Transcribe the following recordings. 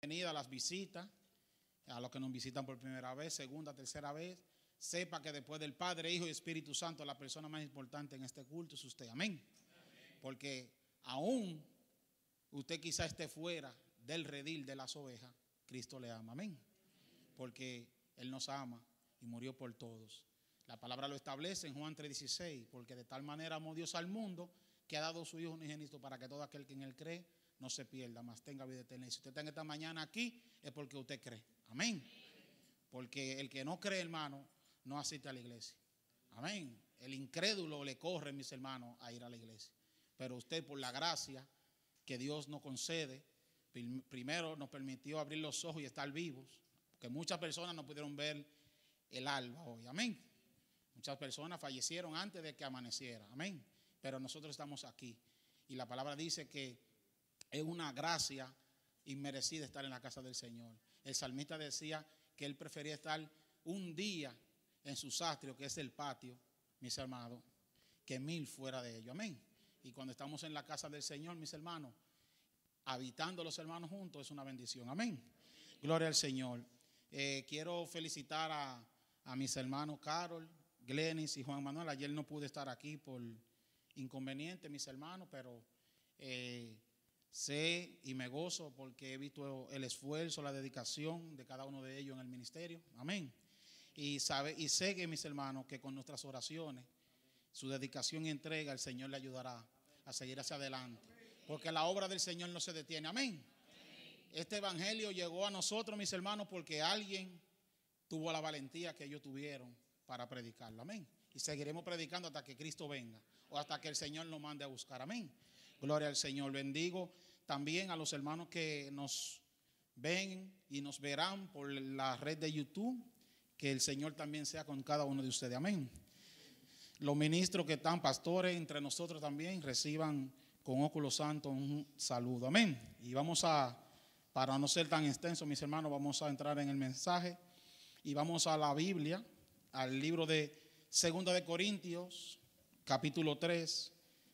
Bienvenida a las visitas, a los que nos visitan por primera vez, segunda, tercera vez. Sepa que después del Padre, Hijo y Espíritu Santo, la persona más importante en este culto es usted. Amén. Porque aún usted quizá esté fuera del redil de las ovejas, Cristo le ama. Amén. Porque Él nos ama y murió por todos. La palabra lo establece en Juan 3:16, porque de tal manera amó Dios al mundo que ha dado su Hijo unigénito para que todo aquel que en Él cree no se pierda, mas tenga vida eterna. Y si usted está en esta mañana aquí, es porque usted cree. Amén. Porque el que no cree, hermano, no asiste a la iglesia. Amén. El incrédulo le corre, mis hermanos, a ir a la iglesia. Pero usted, por la gracia que Dios nos concede, primero nos permitió abrir los ojos y estar vivos. Porque muchas personas no pudieron ver el alba hoy. Amén. Muchas personas fallecieron antes de que amaneciera. Amén. Pero nosotros estamos aquí. Y la palabra dice que es una gracia inmerecida estar en la casa del Señor. El salmista decía que él prefería estar un día en su atrio, que es el patio, mis hermanos, que 1000 fuera de ello. Amén. Y cuando estamos en la casa del Señor, mis hermanos, habitando los hermanos juntos, es una bendición. Amén. Gloria al Señor. Quiero felicitar a mis hermanos Carol, Glenis y Juan Manuel. Ayer no pude estar aquí por inconveniente, mis hermanos, pero sé y me gozo porque he visto el esfuerzo, la dedicación de cada uno de ellos en el ministerio. Amén. Y sé que, mis hermanos, que con nuestras oraciones, su dedicación y entrega, el Señor le ayudará a seguir hacia adelante. Porque la obra del Señor no se detiene. Amén. Este evangelio llegó a nosotros, mis hermanos, porque alguien tuvo la valentía que ellos tuvieron para predicarlo. Amén. Y seguiremos predicando hasta que Cristo venga o hasta que el Señor nos mande a buscar. Amén. Gloria al Señor. Bendigo también a los hermanos que nos ven y nos verán por la red de YouTube. Que el Señor también sea con cada uno de ustedes. Amén. Los ministros que están, pastores, entre nosotros también, reciban con óculos santos un saludo. Amén. Y para no ser tan extenso, mis hermanos, vamos a entrar en el mensaje y vamos a la Biblia, al libro de 2 de Corintios, capítulo 3.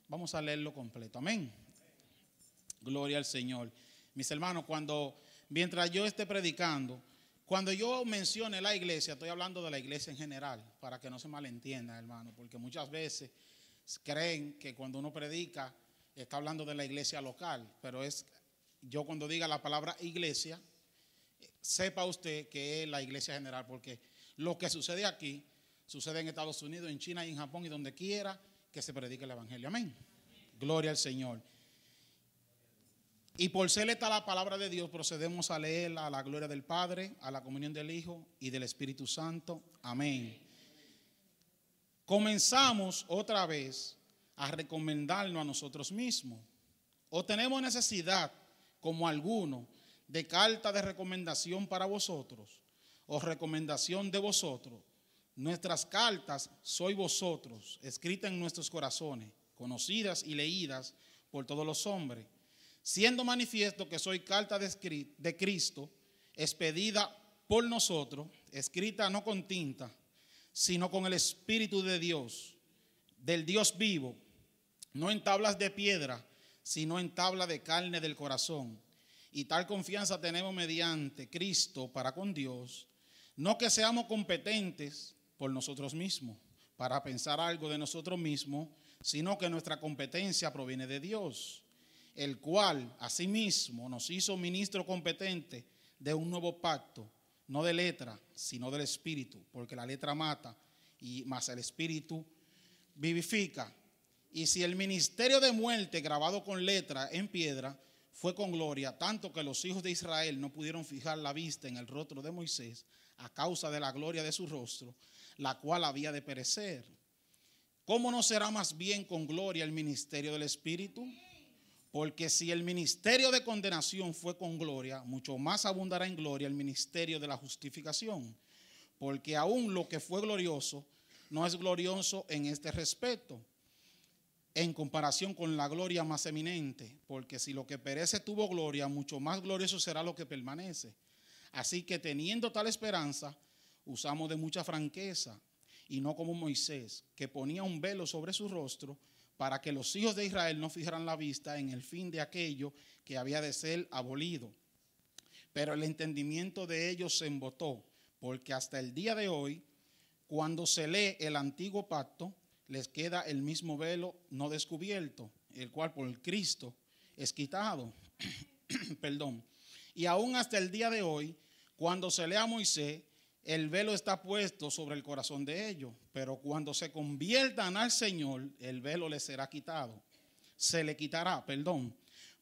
Vamos a leerlo completo. Amén. Gloria al Señor. Mis hermanos, mientras yo esté predicando, cuando yo mencione la iglesia, estoy hablando de la iglesia en general, para que no se malentienda, hermano, porque muchas veces creen que cuando uno predica está hablando de la iglesia local, pero yo cuando diga la palabra iglesia, sepa usted que es la iglesia general, porque lo que sucede aquí sucede en Estados Unidos, en China y en Japón y donde quiera que se predique el evangelio. Amén. Gloria al Señor. Y por ser esta la palabra de Dios, procedemos a leer a la gloria del Padre, a la comunión del Hijo y del Espíritu Santo. Amén. Comenzamos otra vez a recomendarnos a nosotros mismos. O tenemos necesidad, como alguno, de carta de recomendación para vosotros, o recomendación de vosotros. Nuestras cartas sois vosotros, escritas en nuestros corazones, conocidas y leídas por todos los hombres, siendo manifiesto que soy carta de Cristo, expedida por nosotros, escrita no con tinta, sino con el Espíritu de Dios, del Dios vivo, no en tablas de piedra, sino en tabla de carne del corazón. Y tal confianza tenemos mediante Cristo para con Dios, no que seamos competentes por nosotros mismos, para pensar algo de nosotros mismos, sino que nuestra competencia proviene de Dios, el cual asimismo nos hizo ministro competente de un nuevo pacto, no de letra, sino del Espíritu, porque la letra mata, y más el Espíritu vivifica. Y si el ministerio de muerte grabado con letra en piedra fue con gloria, tanto que los hijos de Israel no pudieron fijar la vista en el rostro de Moisés a causa de la gloria de su rostro, la cual había de perecer, ¿cómo no será más bien con gloria el ministerio del Espíritu? Porque si el ministerio de condenación fue con gloria, mucho más abundará en gloria el ministerio de la justificación. Porque aún lo que fue glorioso no es glorioso en este respecto, en comparación con la gloria más eminente. Porque si lo que perece tuvo gloria, mucho más glorioso será lo que permanece. Así que teniendo tal esperanza, usamos de mucha franqueza, y no como Moisés, que ponía un velo sobre su rostro, para que los hijos de Israel no fijaran la vista en el fin de aquello que había de ser abolido. pero el entendimiento de ellos se embotó, porque hasta el día de hoy, cuando se lee el antiguo pacto, les queda el mismo velo no descubierto, el cual por Cristo es quitado. Perdón. Y aún hasta el día de hoy, cuando se lee a Moisés, el velo está puesto sobre el corazón de ellos, pero cuando se conviertan al Señor, el velo les será quitado. Se le quitará, perdón,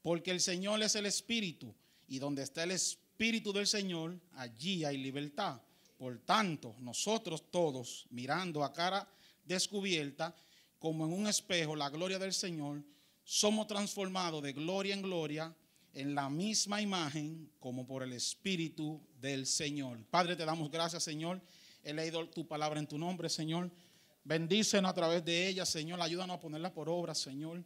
porque el Señor es el Espíritu, y donde está el Espíritu del Señor, allí hay libertad. Por tanto, nosotros todos, mirando a cara descubierta, como en un espejo, la gloria del Señor, somos transformados de gloria en gloria, en la misma imagen, como por el Espíritu del Señor. Padre, te damos gracias, Señor. He leído tu palabra en tu nombre, Señor. Bendícenos a través de ella, Señor. Ayúdanos a ponerla por obra, Señor.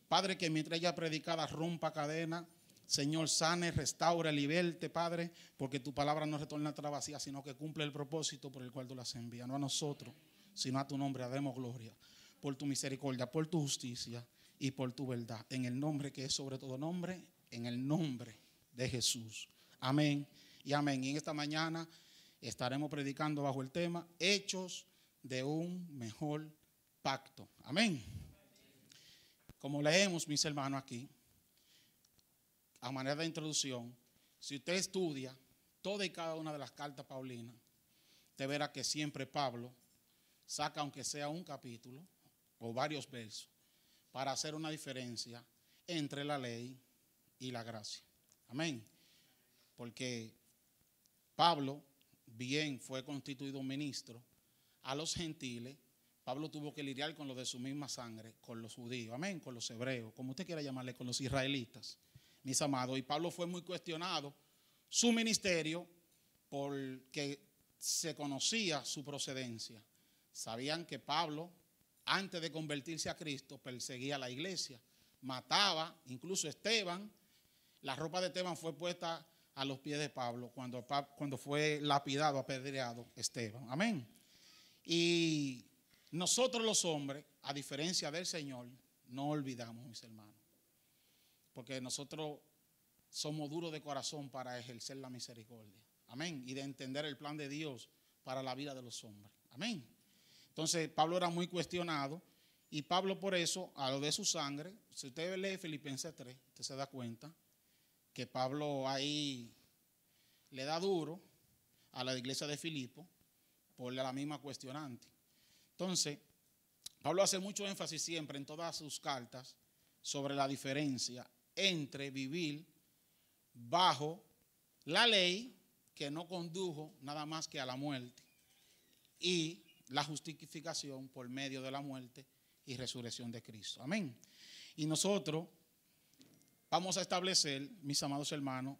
Padre, que mientras ella predicada rompa cadena, Señor, sane, restaure, liberte, Padre, porque tu palabra no retorna a la vacía, sino que cumple el propósito por el cual tú las envías. No a nosotros, sino a tu nombre. Demos gloria por tu misericordia, por tu justicia y por tu verdad. En el nombre que es sobre todo nombre, en el nombre de Jesús. Amén y amén. Y en esta mañana estaremos predicando bajo el tema Hechos de un mejor pacto. Amén. Como leemos, mis hermanos, aquí, a manera de introducción, si usted estudia toda y cada una de las cartas paulinas, usted verá que siempre Pablo saca, aunque sea un capítulo o varios versos, para hacer una diferencia entre la ley y la gracia. Amén. Porque Pablo bien fue constituido ministro a los gentiles. Pablo tuvo que lidiar con los de su misma sangre, con los judíos, amén, con los hebreos, como usted quiera llamarle, con los israelitas, mis amados. Y Pablo fue muy cuestionado su ministerio porque se conocía su procedencia. Sabían que Pablo, antes de convertirse a Cristo, perseguía a la iglesia, mataba, incluso Esteban. La ropa de Esteban fue puesta a los pies de Pablo cuando fue lapidado, apedreado Esteban. Amén. Y nosotros los hombres, a diferencia del Señor, no olvidamos, mis hermanos. Porque nosotros somos duros de corazón para ejercer la misericordia. Amén. Y de entender el plan de Dios para la vida de los hombres. Amén. Entonces, Pablo era muy cuestionado. Y Pablo, por eso, a lo de su sangre, si usted lee Filipenses 3, usted se da cuenta que Pablo ahí le da duro a la iglesia de Filipo por la misma cuestionante. Entonces, Pablo hace mucho énfasis siempre en todas sus cartas sobre la diferencia entre vivir bajo la ley, que no condujo nada más que a la muerte, y la justificación por medio de la muerte y resurrección de Cristo. Amén. Y nosotros vamos a establecer, mis amados hermanos,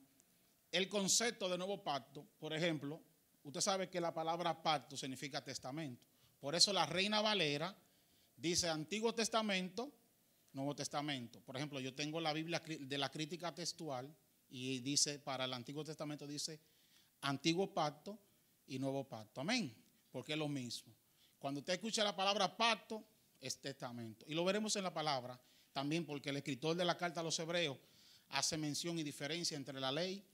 el concepto de nuevo pacto. Por ejemplo, usted sabe que la palabra pacto significa testamento. Por eso la Reina Valera dice Antiguo Testamento, Nuevo Testamento. Por ejemplo, yo tengo la Biblia de la crítica textual y dice, para el Antiguo Testamento dice Antiguo Pacto y Nuevo Pacto. Amén. Porque es lo mismo. Cuando usted escucha la palabra pacto, es testamento. Y lo veremos en la palabra también, porque el escritor de la carta a los hebreos hace mención y diferencia entre la ley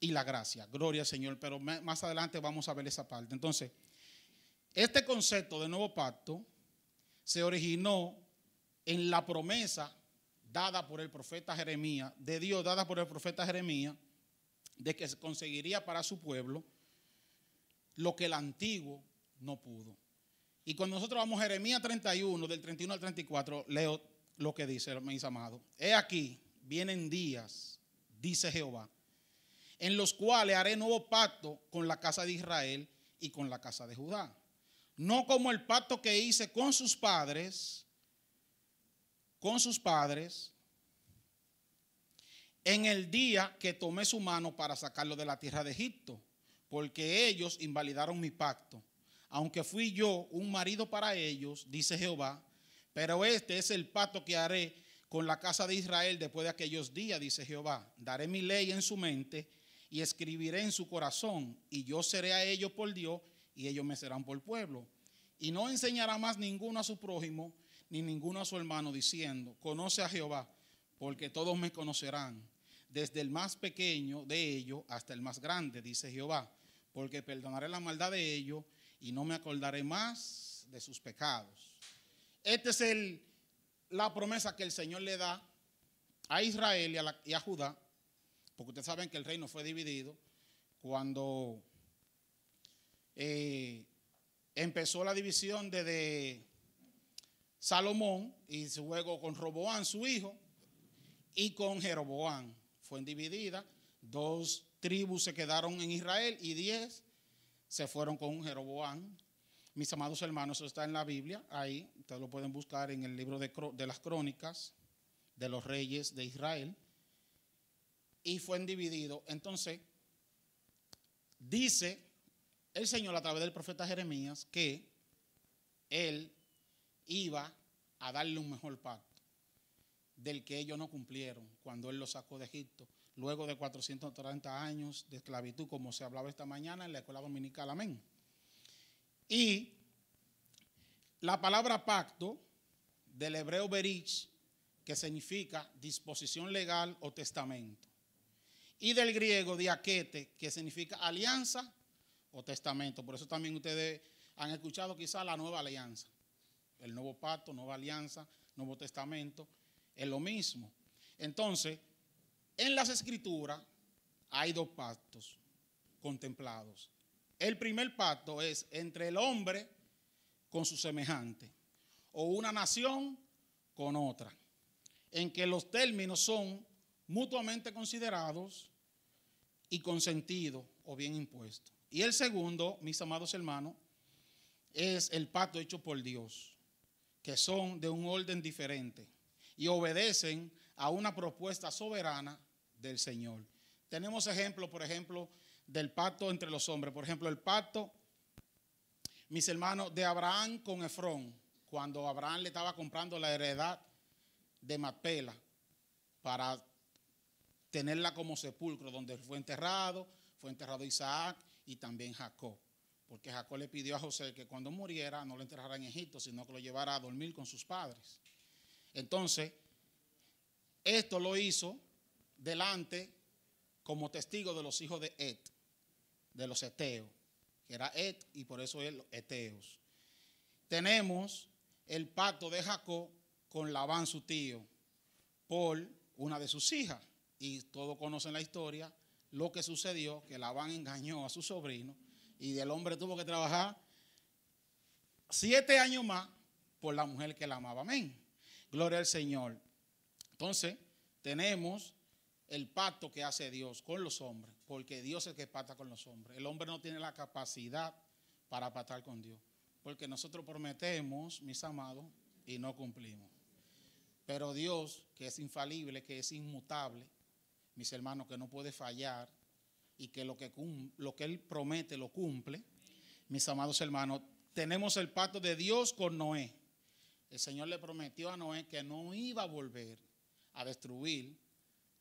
y la gracia. Gloria al Señor. Pero más adelante vamos a ver esa parte. Entonces, este concepto de nuevo pacto se originó en la promesa dada por el profeta Jeremías, de Dios dada por el profeta Jeremías, de que se conseguiría para su pueblo lo que el antiguo no pudo. Y cuando nosotros vamos a Jeremías 31, del 31 al 34, leo lo que dice, mis amados. He aquí, vienen días, dice Jehová, en los cuales haré nuevo pacto con la casa de Israel y con la casa de Judá. No como el pacto que hice con sus padres, en el día que tomé su mano para sacarlo de la tierra de Egipto, porque ellos invalidaron mi pacto. Aunque fui yo un marido para ellos, dice Jehová, pero este es el pacto que haré con la casa de Israel después de aquellos días, dice Jehová. Daré mi ley en su mente y escribiré en su corazón, y yo seré a ellos por Dios y ellos me serán por pueblo. Y no enseñará más ninguno a su prójimo ni ninguno a su hermano, diciendo, conoce a Jehová, porque todos me conocerán, desde el más pequeño de ellos hasta el más grande, dice Jehová, porque perdonaré la maldad de ellos y no me acordaré más de sus pecados. Esta es la promesa que el Señor le da a Israel y a Judá, porque ustedes saben que el reino fue dividido cuando empezó la división de Salomón y luego con Roboán su hijo y con Jeroboán. Fue dividida, 2 tribus se quedaron en Israel y 10 se fueron con Jeroboán. Mis amados hermanos, eso está en la Biblia, ahí ustedes lo pueden buscar en el libro de las crónicas de los reyes de Israel. Y fue dividido. Entonces, dice el Señor a través del profeta Jeremías que Él iba a darle un mejor pacto del que ellos no cumplieron cuando Él los sacó de Egipto, luego de 430 años de esclavitud, como se hablaba esta mañana en la escuela dominical. Amén. Y la palabra pacto del hebreo berich, que significa disposición legal o testamento, y del griego diakete, que significa alianza o testamento. Por eso también ustedes han escuchado quizá la nueva alianza, el nuevo pacto, nueva alianza, nuevo testamento, es lo mismo. Entonces, en las escrituras hay 2 pactos contemplados. El primer pacto es entre el hombre con su semejante o una nación con otra, en que los términos son mutuamente considerados y consentidos o bien impuestos. Y el segundo, mis amados hermanos, es el pacto hecho por Dios, que son de un orden diferente y obedecen a una propuesta soberana del Señor. Tenemos ejemplos, por ejemplo, del pacto entre los hombres. Por ejemplo, el pacto, mis hermanos, de Abraham con Efrón, cuando Abraham le estaba comprando la heredad de Macpela para tenerla como sepulcro, donde fue enterrado Isaac y también Jacob, porque Jacob le pidió a José que cuando muriera no lo enterrara en Egipto, sino que lo llevara a dormir con sus padres. Entonces, esto lo hizo delante como testigo de los hijos de Et, de los Eteos, que era Et y por eso es los Eteos. Tenemos el pacto de Jacob con Labán, su tío, por una de sus hijas. Y todos conocen la historia, lo que sucedió, que Labán engañó a su sobrino y el hombre tuvo que trabajar 7 años más por la mujer que la amaba. Amén. Gloria al Señor. Entonces, tenemos el pacto que hace Dios con los hombres, porque Dios es el que pacta con los hombres. El hombre no tiene la capacidad para pactar con Dios, porque nosotros prometemos, mis amados, y no cumplimos. Pero Dios, que es infalible, que es inmutable, mis hermanos, que no puede fallar y que lo que Él promete lo cumple, mis amados hermanos, tenemos el pacto de Dios con Noé. El Señor le prometió a Noé que no iba a volver a destruir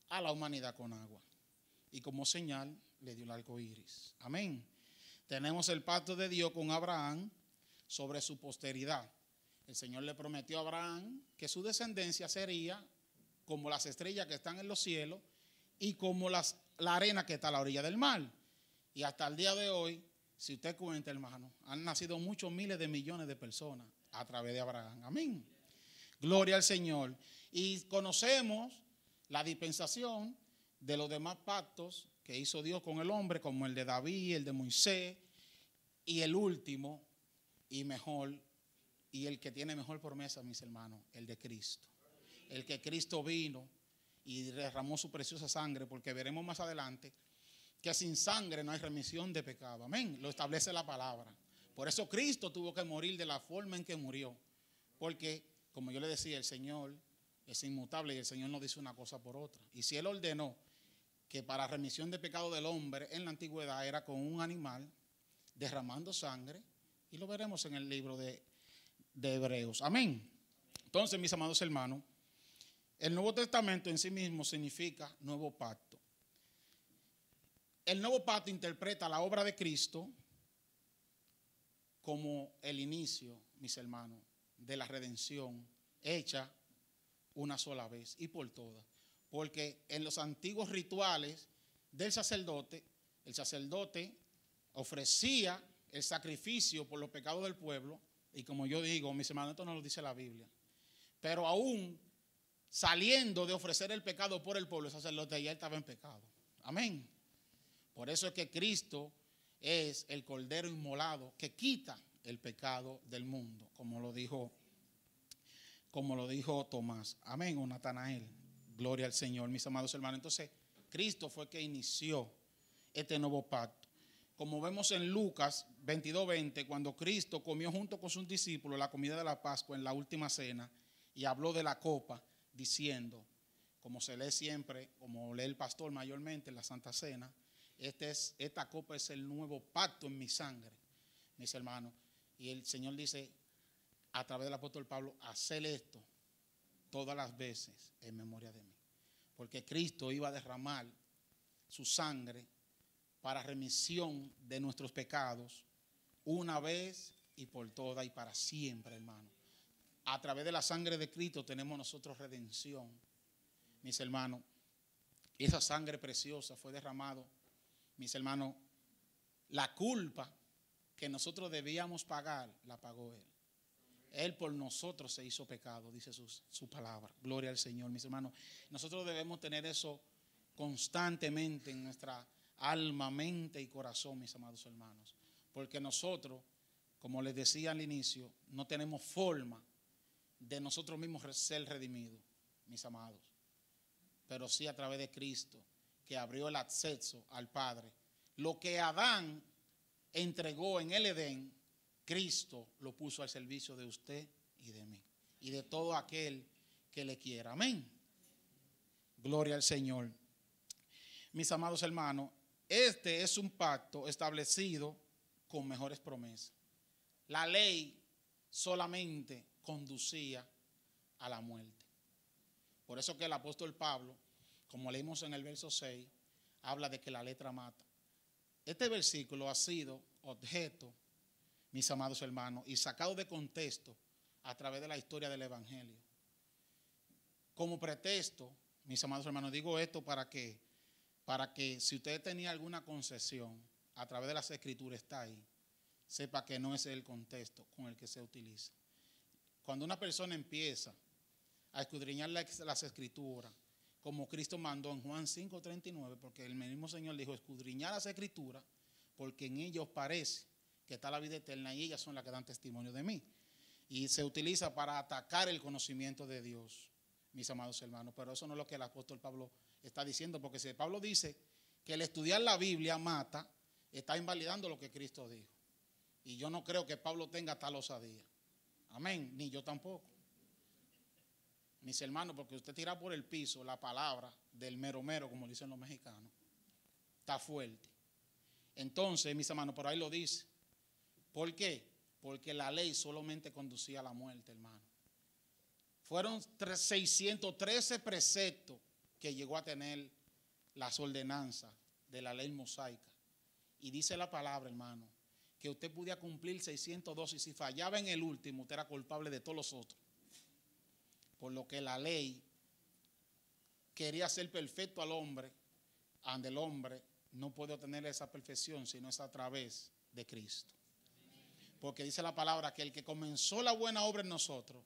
a la humanidad con agua. Y como señal le dio el arco iris. Amén. Tenemos el pacto de Dios con Abraham sobre su posteridad. El Señor le prometió a Abraham que su descendencia sería como las estrellas que están en los cielos y como la arena que está a la orilla del mar. Y hasta el día de hoy, si usted cuenta, hermano, han nacido muchos miles de millones de personas a través de Abraham. Amén. Gloria al Señor. Y conocemos la dispensación de los demás pactos que hizo Dios con el hombre, como el de David, el de Moisés, y el último y mejor, y el que tiene mejor promesa, mis hermanos, el de Cristo. El que Cristo vino y derramó su preciosa sangre, porque veremos más adelante que sin sangre no hay remisión de pecado. Amén. Lo establece la palabra. Por eso Cristo tuvo que morir de la forma en que murió. Porque, como yo le decía, el Señor es inmutable y el Señor no dice una cosa por otra. Y si Él ordenó que para remisión de pecado del hombre en la antigüedad era con un animal derramando sangre, y lo veremos en el libro de Hebreos. Amén. Entonces, mis amados hermanos, el Nuevo Testamento en sí mismo significa nuevo pacto. El nuevo pacto interpreta la obra de Cristo como el inicio, mis hermanos, de la redención hecha una sola vez y por todas. porque en los antiguos rituales del sacerdote, el sacerdote ofrecía el sacrificio por los pecados del pueblo, y como yo digo, mis hermanos, esto no lo dice la Biblia, pero aún saliendo de ofrecer el pecado por el pueblo, el sacerdote ya estaba en pecado. Amén. Por eso es que Cristo es el Cordero inmolado que quita el pecado del mundo, como lo dijo Tomás. Amén, o Natanael. Gloria al Señor, mis amados hermanos. Entonces, Cristo fue que inició este nuevo pacto. Como vemos en Lucas 22:20, cuando Cristo comió junto con sus discípulos la comida de la Pascua en la última cena y habló de la copa, diciendo, como se lee siempre, como lee el pastor mayormente en la Santa Cena, esta copa es el nuevo pacto en mi sangre, mis hermanos. Y el Señor dice a través del apóstol Pablo, haced esto todas las veces en memoria de mí. Porque Cristo iba a derramar su sangre para remisión de nuestros pecados una vez y por todas y para siempre, hermano. A través de la sangre de Cristo tenemos nosotros redención, mis hermanos. Esa sangre preciosa fue derramado, mis hermanos. La culpa que nosotros debíamos pagar, la pagó Él. Él por nosotros se hizo pecado, dice su palabra. Gloria al Señor, mis hermanos. Nosotros debemos tener eso constantemente en nuestra alma, mente y corazón, mis amados hermanos. Porque nosotros, como les decía al inicio, no tenemos forma de nosotros mismos ser redimidos, mis amados. Pero sí a través de Cristo, que abrió el acceso al Padre. Lo que Adán entregó en el Edén, Cristo lo puso al servicio de usted y de mí. Y de todo aquel que le quiera. Amén. Gloria al Señor. Mis amados hermanos, este es un pacto establecido con mejores promesas. La ley solamente conducía a la muerte. Por eso que el apóstol Pablo, como leímos en el verso 6, habla de que la letra mata. Este versículo ha sido objeto, mis amados hermanos, y sacado de contexto a través de la historia del Evangelio. Como pretexto, mis amados hermanos, digo esto para que si usted tenía alguna concesión a través de las Escrituras, está ahí, sepa que no es el contexto con el que se utiliza. Cuando una persona empieza a escudriñar las Escrituras, como Cristo mandó en Juan 5:39, porque el mismo Señor dijo, escudriñar las Escrituras, porque en ellos parece que está la vida eterna y ellas son las que dan testimonio de mí. Y se utiliza para atacar el conocimiento de Dios, mis amados hermanos. Pero eso no es lo que el apóstol Pablo está diciendo, porque si Pablo dice que el estudiar la Biblia mata, está invalidando lo que Cristo dijo. Y yo no creo que Pablo tenga tal osadía. Amén, ni yo tampoco. Mis hermanos, porque usted tira por el piso la palabra del mero mero, como dicen los mexicanos, está fuerte. Entonces, mis hermanos, por ahí lo dice. ¿Por qué? Porque la ley solamente conducía a la muerte, hermano. Fueron 613 preceptos que llegó a tener las ordenanzas de la ley mosaica. Y dice la palabra, hermano, que usted podía cumplir 602 y si fallaba en el último, usted era culpable de todos los otros. Por lo que la ley quería ser perfecto al hombre, ante el hombre no puede obtener esa perfección sino es a través de Cristo. Porque dice la palabra que el que comenzó la buena obra en nosotros,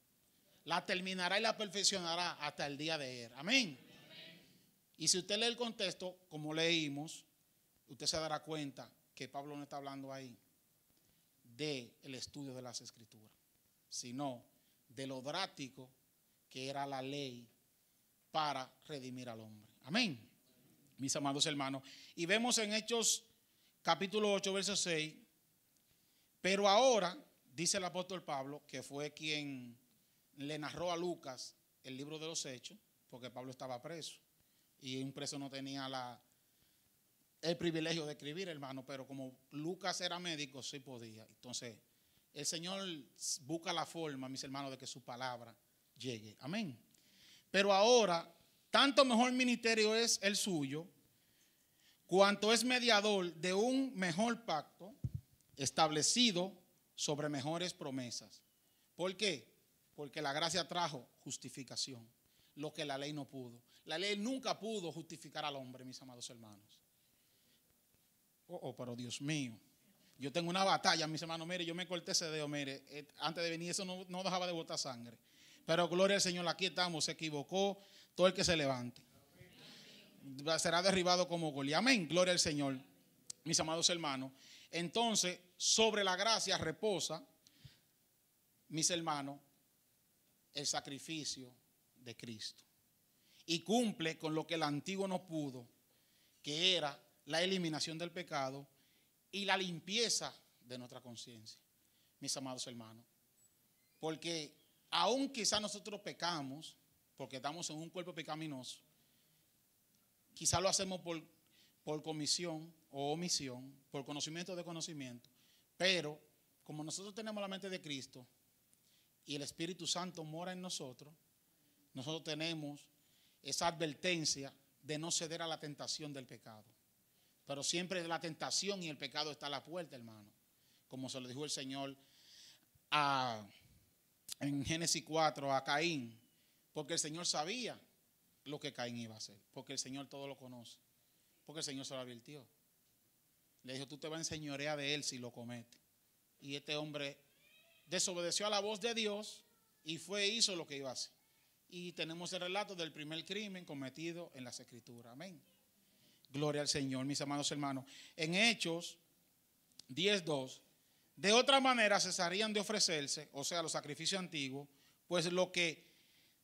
la terminará y la perfeccionará hasta el día de él. Amén. Y si usted lee el contexto, como leímos, usted se dará cuenta que Pablo no está hablando ahí del estudio de las Escrituras, sino de lo drástico que era la ley para redimir al hombre. Amén, mis amados hermanos. Y vemos en Hechos capítulo 8, verso 6, pero ahora, dice el apóstol Pablo, que fue quien le narró a Lucas el libro de los Hechos, porque Pablo estaba preso, y un preso no tenía el privilegio de escribir, hermano, pero como Lucas era médico, sí podía. Entonces, el Señor busca la forma, mis hermanos, de que su palabra llegue. Amén. Pero ahora, tanto mejor ministerio es el suyo, cuanto es mediador de un mejor pacto establecido sobre mejores promesas. ¿Por qué? Porque la gracia trajo justificación. lo que la ley no pudo. La ley nunca pudo justificar al hombre, mis amados hermanos. Pero Dios mío, yo tengo una batalla, mis hermanos. Mire, yo me corté ese dedo, mire, antes de venir eso no dejaba de botar sangre. Pero gloria al Señor, aquí estamos, se equivocó todo el que se levante. Será derribado como Goliat. Amén, gloria al Señor, mis amados hermanos. Entonces, sobre la gracia reposa, mis hermanos, el sacrificio de Cristo. Y cumple con lo que el antiguo no pudo, que era la eliminación del pecado y la limpieza de nuestra conciencia, mis amados hermanos. Porque aún quizás nosotros pecamos, porque estamos en un cuerpo pecaminoso, quizás lo hacemos por comisión o omisión, por conocimiento o desconocimiento, pero como nosotros tenemos la mente de Cristo y el Espíritu Santo mora en nosotros, nosotros tenemos esa advertencia de no ceder a la tentación del pecado. Pero siempre la tentación y el pecado está a la puerta, hermano. Como se lo dijo el Señor en Génesis 4 a Caín. Porque el Señor sabía lo que Caín iba a hacer. Porque el Señor todo lo conoce. Porque el Señor se lo advirtió. Le dijo, tú te vas a enseñorear de él si lo comete. Y este hombre desobedeció a la voz de Dios y hizo lo que iba a hacer. Y tenemos el relato del primer crimen cometido en las Escrituras. Amén. Gloria al Señor, mis amados hermanos. En Hechos 10:2, de otra manera cesarían de ofrecerse, o sea, los sacrificios antiguos, pues lo que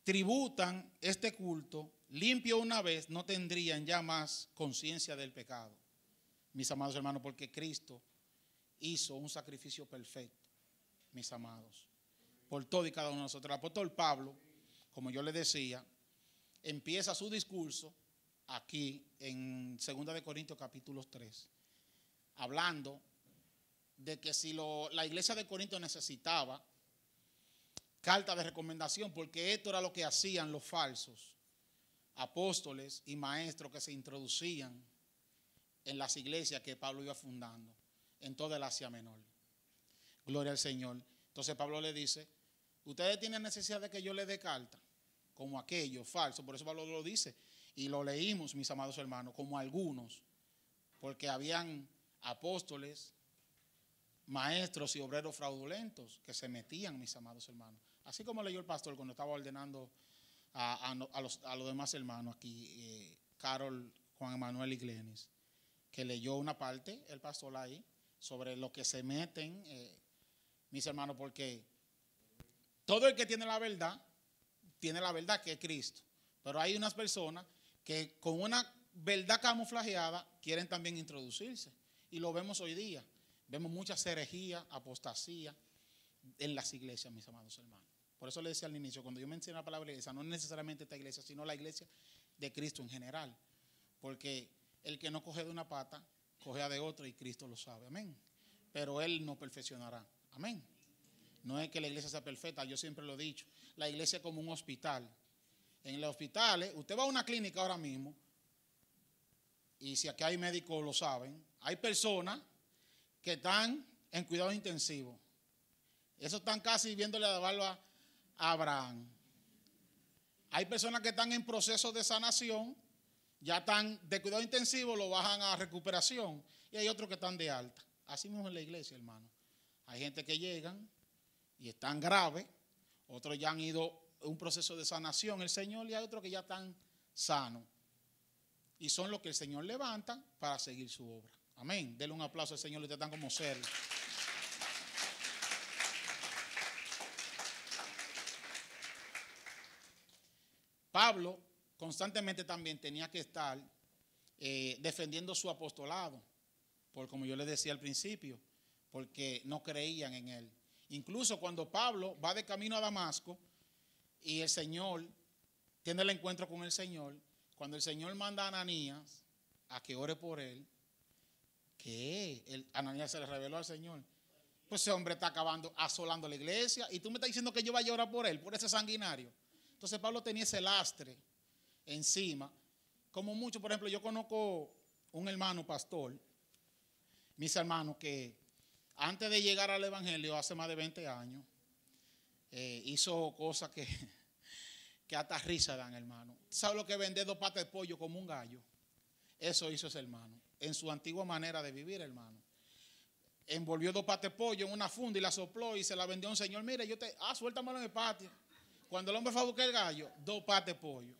tributan este culto, limpio una vez, no tendrían ya más conciencia del pecado. Mis amados hermanos, porque Cristo hizo un sacrificio perfecto, mis amados, por todo y cada uno de nosotros. El apóstol Pablo, como yo le decía, empieza su discurso aquí en 2 Corintios capítulo 3, hablando de que si la iglesia de Corinto necesitaba carta de recomendación, porque esto era lo que hacían los falsos apóstoles y maestros que se introducían en las iglesias que Pablo iba fundando en toda el Asia Menor. Gloria al Señor. Entonces Pablo le dice, ustedes tienen necesidad de que yo les dé carta, como aquellos falsos. Por eso Pablo lo dice. Y lo leímos, mis amados hermanos, como algunos, porque habían apóstoles, maestros y obreros fraudulentos que se metían, mis amados hermanos. Así como leyó el pastor cuando estaba ordenando a los demás hermanos aquí, Carol, Juan Emanuel y Glenis, que leyó una parte, el pastor ahí, sobre lo que se meten, mis hermanos, porque todo el que tiene la verdad que es Cristo. Pero hay unas personas que con una verdad camuflajeada quieren también introducirse. Y lo vemos hoy día. Vemos muchas herejías, apostasía en las iglesias, mis amados hermanos. Por eso le decía al inicio, cuando yo mencioné la palabra iglesia, no necesariamente esta iglesia, sino la iglesia de Cristo en general. Porque el que no coge de una pata, coge de otra y Cristo lo sabe. Amén. Pero Él nos perfeccionará. Amén. No es que la iglesia sea perfecta, yo siempre lo he dicho. La iglesia es como un hospital. En los hospitales, usted va a una clínica ahora mismo, y si aquí hay médicos lo saben, hay personas que están en cuidado intensivo. Eso están casi viéndole la barba a Abraham. Hay personas que están en proceso de sanación, ya están de cuidado intensivo, lo bajan a recuperación, y hay otros que están de alta. Así mismo en la iglesia, hermano. Hay gente que llegan y están graves, otros ya han ido a un proceso de sanación el Señor, y hay otros que ya están sanos. Y son los que el Señor levanta para seguir su obra. Amén. Denle un aplauso al Señor, ustedes están como cerdos. Pablo constantemente también tenía que estar defendiendo su apostolado, por como yo les decía al principio, porque no creían en él. Incluso cuando Pablo va de camino a Damasco y el Señor tiene el encuentro con el Señor, cuando el Señor manda a Ananías a que ore por él, que Ananías se le reveló al Señor. Pues ese hombre está asolando la iglesia, y tú me estás diciendo que yo vaya a orar por él, por ese sanguinario. Entonces Pablo tenía ese lastre encima. Como mucho, por ejemplo, yo conozco un hermano pastor, mis hermanos, que antes de llegar al evangelio hace más de 20 años, hizo cosas que que hasta risa dan, hermano. ¿Sabe lo que vende 2 patas de pollo como un gallo? Eso hizo ese hermano, en su antigua manera de vivir, hermano. Envolvió 2 patas de pollo en una funda y la sopló y se la vendió a un señor. Mire, suéltamelo en el patio. Cuando el hombre fue a buscar el gallo, 2 patas de pollo.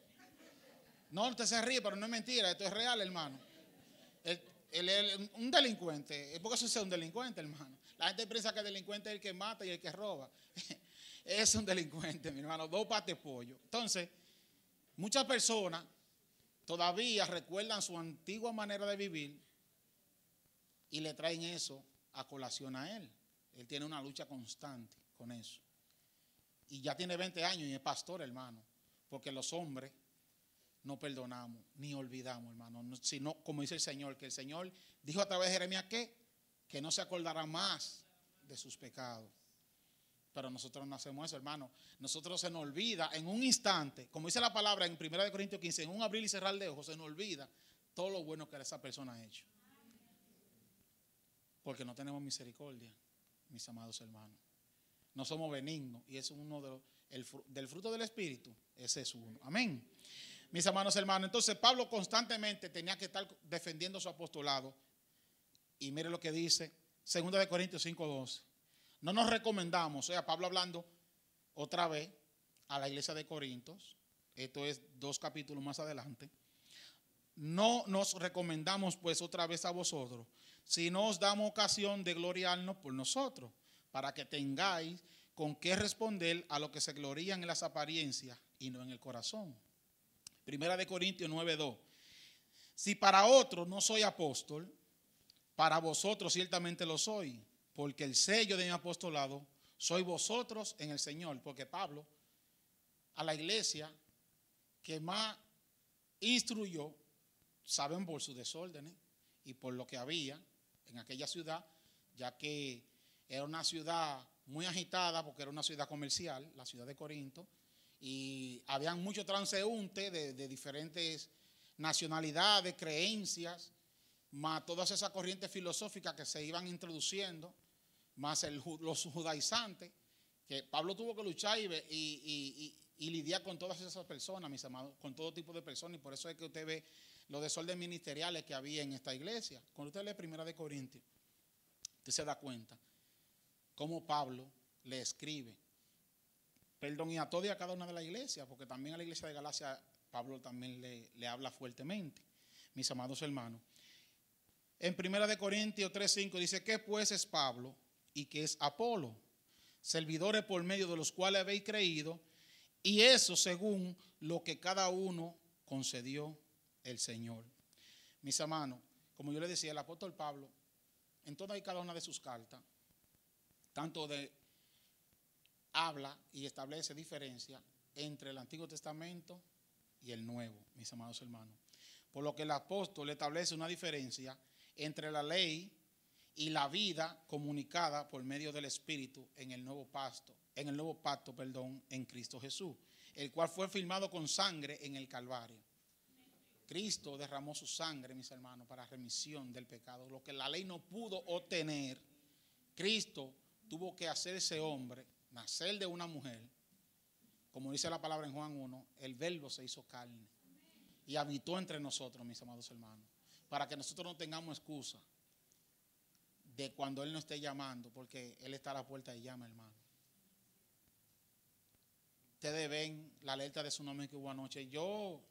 No, usted se ríe, pero no es mentira, esto es real, hermano. Un delincuente, ¿por qué eso es un delincuente, hermano? La gente piensa que el delincuente es el que mata y el que roba. Es un delincuente, mi hermano, 2 patas de pollo. Entonces, muchas personas todavía recuerdan su antigua manera de vivir y le traen eso a colación a él. Él tiene una lucha constante con eso. Y ya tiene 20 años y es pastor, hermano. Porque los hombres no perdonamos ni olvidamos, hermano. Sino, como dice el Señor, que el Señor dijo a través de Jeremías que no se acordará más de sus pecados. Pero nosotros no hacemos eso, hermano. Nosotros se nos olvida en un instante, como dice la palabra en 1 Corintios 15, en un abrir y cerrar de ojos se nos olvida todo lo bueno que esa persona ha hecho. Porque no tenemos misericordia, mis amados hermanos. No somos benignos y eso es uno del fruto del Espíritu. Ese es uno. Amén. Mis amados hermanos, entonces Pablo constantemente tenía que estar defendiendo su apostolado. Y mire lo que dice 2 Corintios 5:12. No nos recomendamos, o sea, Pablo hablando otra vez a la iglesia de Corintios. Esto es 2 capítulos más adelante. No nos recomendamos pues otra vez a vosotros, sino os damos ocasión de gloriarnos por nosotros, para que tengáis con qué responder a lo que se glorían en las apariencias y no en el corazón. 1 Corintios 9:2. Si para otros no soy apóstol, para vosotros ciertamente lo soy, porque el sello de mi apostolado soy vosotros en el Señor. Porque Pablo, a la iglesia que más instruyó, saben por sus desórdenes y por lo que había en aquella ciudad, ya que era una ciudad muy agitada porque era una ciudad comercial, la ciudad de Corinto, y habían muchos transeúntes de diferentes nacionalidades, creencias, más todas esas corrientes filosóficas que se iban introduciendo, más los judaizantes, que Pablo tuvo que luchar y lidiar con todas esas personas, mis amados, con todo tipo de personas, y por eso es que usted ve los desórdenes ministeriales que había en esta iglesia. Cuando usted lee 1 Corintios, usted se da cuenta cómo Pablo le escribe, perdón, y a toda y a cada una de las iglesias, porque también a la iglesia de Galacia Pablo también le habla fuertemente, mis amados hermanos. En 1 Corintios 3:5 dice, ¿qué pues es Pablo y qué es Apolo? Servidores por medio de los cuales habéis creído, y eso según lo que cada uno concedió el Señor. Mis hermanos, como yo le decía, el apóstol Pablo, en toda y cada una de sus cartas, tanto habla y establece diferencia entre el Antiguo Testamento y el Nuevo, mis amados hermanos. Por lo que el apóstol establece una diferencia entre la ley y la vida comunicada por medio del Espíritu en el nuevo pacto, en Cristo Jesús, el cual fue firmado con sangre en el Calvario. Cristo derramó su sangre, mis hermanos, para remisión del pecado. Lo que la ley no pudo obtener, Cristo tuvo que hacerse hombre, nacer de una mujer. Como dice la palabra en Juan 1, el verbo se hizo carne y habitó entre nosotros, mis amados hermanos, para que nosotros no tengamos excusa de cuando Él nos esté llamando, porque Él está a la puerta y llama, hermano. Ustedes ven la alerta de tsunami que hubo anoche. Yo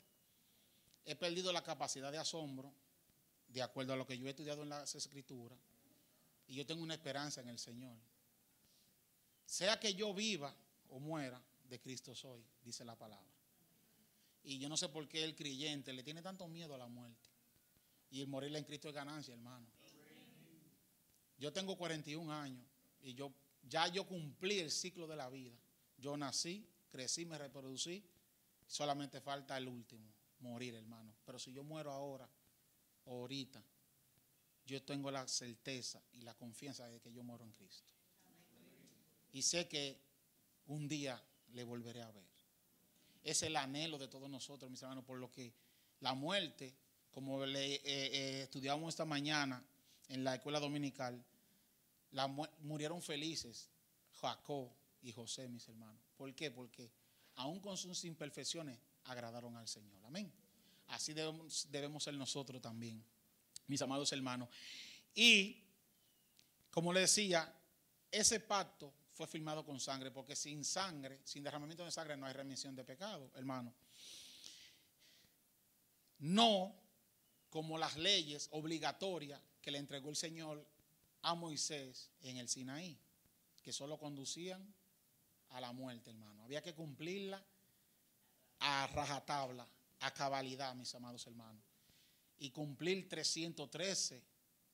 he perdido la capacidad de asombro, de acuerdo a lo que yo he estudiado en las Escrituras, y yo tengo una esperanza en el Señor. Sea que yo viva o muera, de Cristo soy, dice la palabra. Y yo no sé por qué el creyente le tiene tanto miedo a la muerte. Y el morir en Cristo es ganancia, hermano. Yo tengo 41 años y yo cumplí el ciclo de la vida. Yo nací, crecí, me reproducí. Solamente falta el último, morir, hermano. Pero si yo muero ahora o ahorita, yo tengo la certeza y la confianza de que yo muero en Cristo. Y sé que un día le volveré a ver. Es el anhelo de todos nosotros, mis hermanos, por lo que la muerte, como estudiamos esta mañana en la escuela dominical, murieron felices Jacob y José, mis hermanos. ¿Por qué? Porque aun con sus imperfecciones, agradaron al Señor. Amén. Así debemos ser nosotros también, mis amados hermanos. Y, como le decía, ese pacto fue firmado con sangre, porque sin sangre, sin derramamiento de sangre, no hay remisión de pecado, hermano. No como las leyes obligatorias que le entregó el Señor a Moisés en el Sinaí, que solo conducían a la muerte, hermano. Había que cumplirla a rajatabla, a cabalidad, mis amados hermanos. Y cumplir 313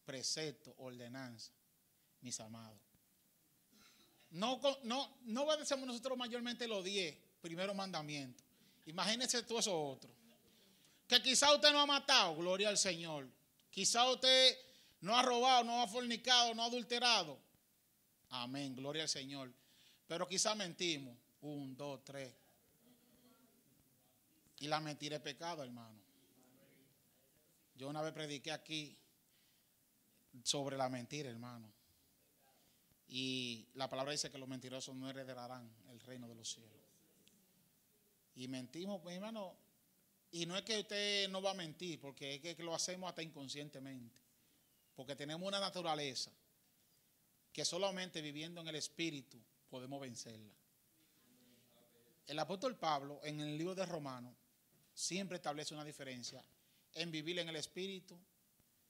preceptos, ordenanzas, mis amados. No obedecemos nosotros mayormente los 10 primeros mandamientos. Imagínense todo eso otro. Que quizá usted no ha matado, gloria al Señor. Quizá usted no ha robado, no ha fornicado, no ha adulterado. Amén, gloria al Señor. Pero quizá mentimos. 1, 2, 3. Y la mentira es pecado, hermano. Yo una vez prediqué aquí sobre la mentira, hermano. Y la palabra dice que los mentirosos no heredarán el reino de los cielos. Y mentimos, pues, hermano. Y no es que usted no va a mentir, porque es que lo hacemos hasta inconscientemente. Porque tenemos una naturaleza que solamente viviendo en el Espíritu podemos vencerla. El apóstol Pablo, en el libro de Romanos, siempre establece una diferencia en vivir en el Espíritu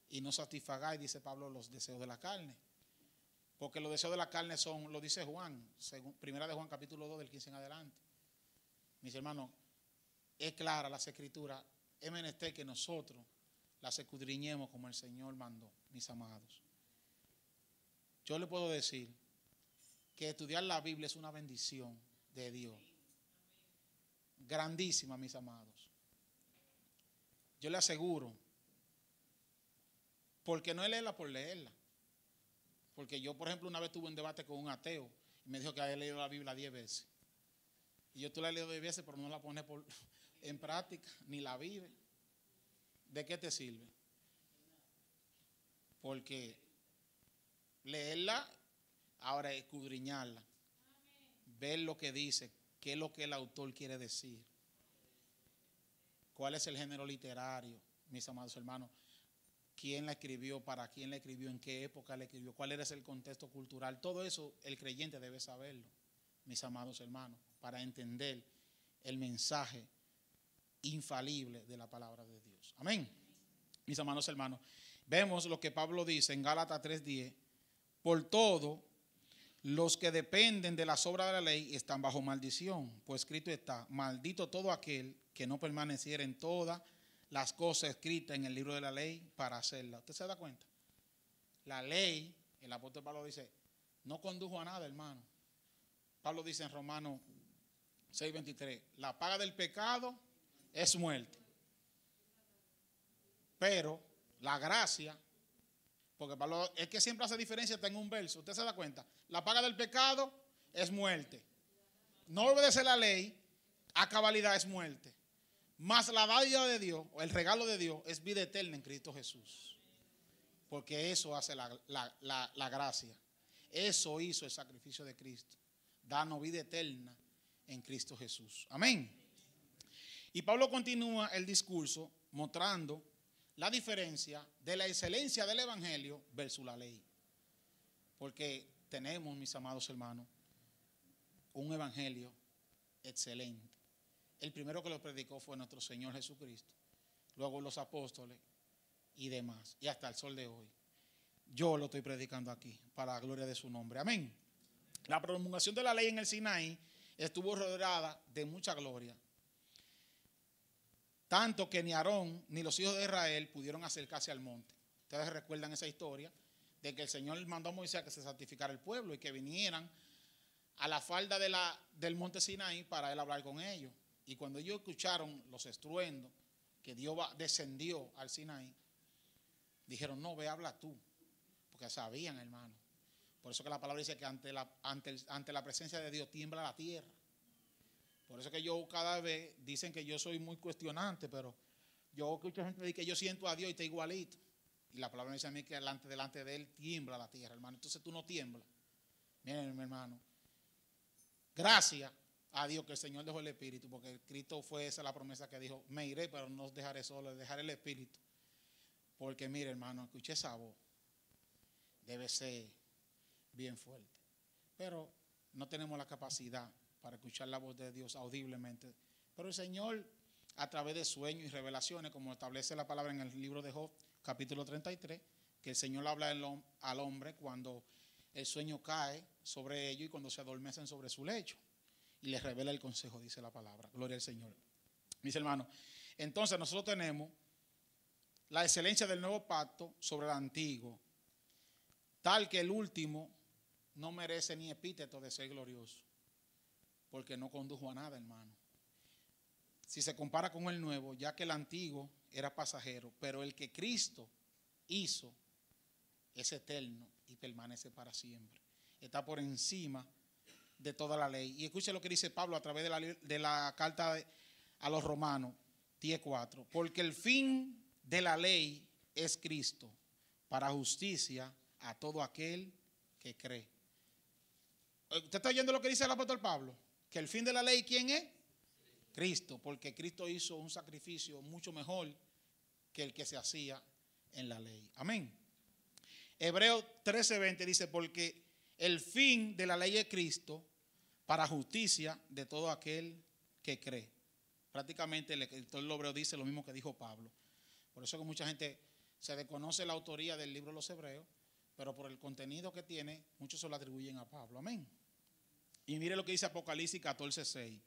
y no satisfagáis, dice Pablo, los deseos de la carne. Porque los deseos de la carne son, lo dice Juan, primera de Juan capítulo 2 del 15 en adelante. Mis hermanos, es clara las escrituras, es menester que nosotros las escudriñemos como el Señor mandó, mis amados. Yo le puedo decir que estudiar la Biblia es una bendición de Dios. Grandísima, mis amados. Yo le aseguro, porque no es leerla por leerla. Porque yo, por ejemplo, una vez tuve un debate con un ateo y me dijo que había leído la Biblia 10 veces. Y yo tú la he leído 10 veces, pero no la pones en práctica, ni la vive. ¿De qué te sirve? Porque leerla, ahora escudriñarla, ver lo que dice, qué es lo que el autor quiere decir, cuál es el género literario, mis amados hermanos, quién la escribió, para quién la escribió, en qué época la escribió, cuál era el contexto cultural. Todo eso el creyente debe saberlo, mis amados hermanos, para entender el mensaje infalible de la palabra de Dios. Amén. Mis amados hermanos, vemos lo que Pablo dice en Gálatas 3:10. Por todo, los que dependen de las obras de la ley están bajo maldición, pues escrito está: maldito todo aquel que no permaneciera en todas las cosas escritas en el libro de la ley para hacerla. ¿Usted se da cuenta? La ley, el apóstol Pablo dice, no condujo a nada, hermano. Pablo dice en Romanos 6:23, la paga del pecado es muerte. Pero la gracia, porque Pablo es que siempre hace diferencia hasta en un verso. ¿Usted se da cuenta? La paga del pecado es muerte. No obedecer la ley a cabalidad es muerte. Mas la dádiva de Dios, o el regalo de Dios, es vida eterna en Cristo Jesús. Porque eso hace la gracia. Eso hizo el sacrificio de Cristo. Darnos vida eterna en Cristo Jesús. Amén. Y Pablo continúa el discurso mostrando la diferencia de la excelencia del Evangelio versus la ley. Porque tenemos, mis amados hermanos, un Evangelio excelente. El primero que lo predicó fue nuestro Señor Jesucristo. Luego los apóstoles y demás. Y hasta el sol de hoy. Yo lo estoy predicando aquí para la gloria de su nombre. Amén. La promulgación de la ley en el Sinaí estuvo rodeada de mucha gloria. Tanto que ni Aarón ni los hijos de Israel pudieron acercarse al monte. Ustedes recuerdan esa historia de que el Señor mandó a Moisés a que se santificara el pueblo y que vinieran a la falda del monte Sinaí para él hablar con ellos. Y cuando ellos escucharon los estruendos que Dios descendió al Sinaí, dijeron, no, ve, habla tú. Porque sabían, hermano. Por eso que la palabra dice que ante la presencia de Dios tiembla la tierra. Por eso que yo cada vez dicen que yo soy muy cuestionante, pero yo escucho gente decir que yo siento a Dios y está igualito. Y la palabra dice a mí que delante de él tiembla la tierra, hermano. Entonces tú no tiemblas. Miren, mi hermano. Gracia a Dios que el Señor dejó el Espíritu, porque Cristo fue esa la promesa que dijo, me iré, pero no os dejaré solo, les dejaré el Espíritu. Porque mire, hermano, escuché esa voz, debe ser bien fuerte. Pero no tenemos la capacidad para escuchar la voz de Dios audiblemente. Pero el Señor, a través de sueños y revelaciones, como establece la palabra en el libro de Job, capítulo 33, que el Señor habla al hombre cuando el sueño cae sobre ellos y cuando se adormecen sobre su lecho. Y les revela el consejo, dice la palabra. Gloria al Señor. Mis hermanos, entonces nosotros tenemos la excelencia del nuevo pacto sobre el antiguo, tal que el último no merece ni epíteto de ser glorioso, porque no condujo a nada, hermano. Si se compara con el nuevo, ya que el antiguo era pasajero, pero el que Cristo hizo es eterno y permanece para siempre. Está por encima de toda la ley. Y escuche lo que dice Pablo a través de la carta a los Romanos 10:4. Porque el fin de la ley es Cristo, para justicia a todo aquel que cree. ¿Usted está oyendo lo que dice el apóstol Pablo? Que el fin de la ley, ¿quién es? Cristo, porque Cristo hizo un sacrificio mucho mejor que el que se hacía en la ley. Amén. Hebreos 13:20 dice, porque el fin de la ley es Cristo para justicia de todo aquel que cree. Prácticamente el escritor de Hebreos dice lo mismo que dijo Pablo. Por eso que mucha gente se desconoce la autoría del libro de los Hebreos, pero por el contenido que tiene, muchos se lo atribuyen a Pablo. Amén. Y mire lo que dice Apocalipsis 14:6.